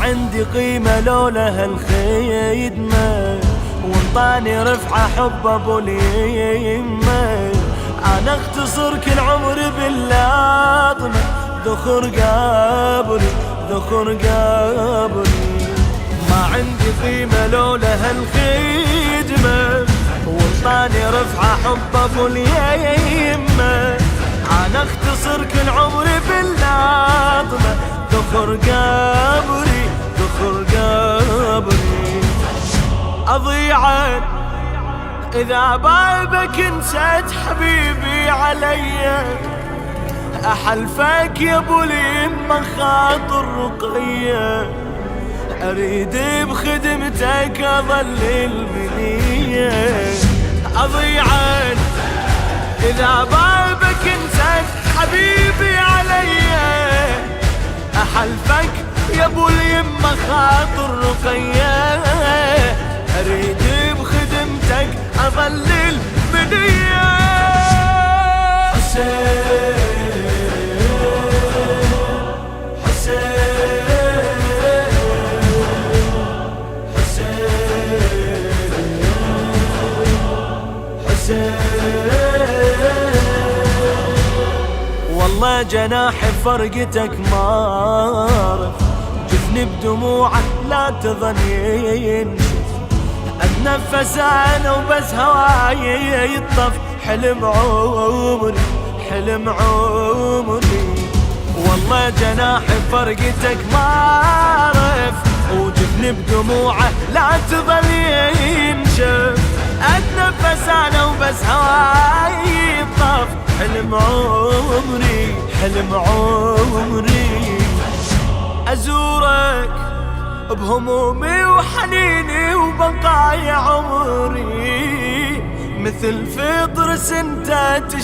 عندي قيمة لولا هالخدمة، وانطاني رفعة حب ابو اليمة. انا اختصر كل عمري باللاطمة، ذخر قبري ذخر قبري. ما عندي قيمة لولا هالخدمة، وانطاني رفعة حب ابو اليمة. انا اختصر كل عمري باللاطمة، ذخر قبري ذخر قبري. اضيعك اذا بابك نسيت حبيبي علي، احلفك يا ابو اليمة خاطر رقية، اريد بخدمتك اظل المنية. اضيعك اذا بابك نسيت حبيبي علي، احلفك يا ابو اليمة خاطر رقية، اريد بخدمتك اظل المنية. حسين والله جناحي فرقتك مارف، جفني بدموعك لا تظن ينشف. اتنفس انا وبس هواي يطف، حلم عمري حلم عمري. والله جناحي فرقتك مارف، وجفني بدموعه لا تظل ينشف. اتنفس انا وبس هواي يطف، حلم عمري حلم عمري. ازورك بهمومي وحنيني وبقايا عمري، مثل فطر سنتات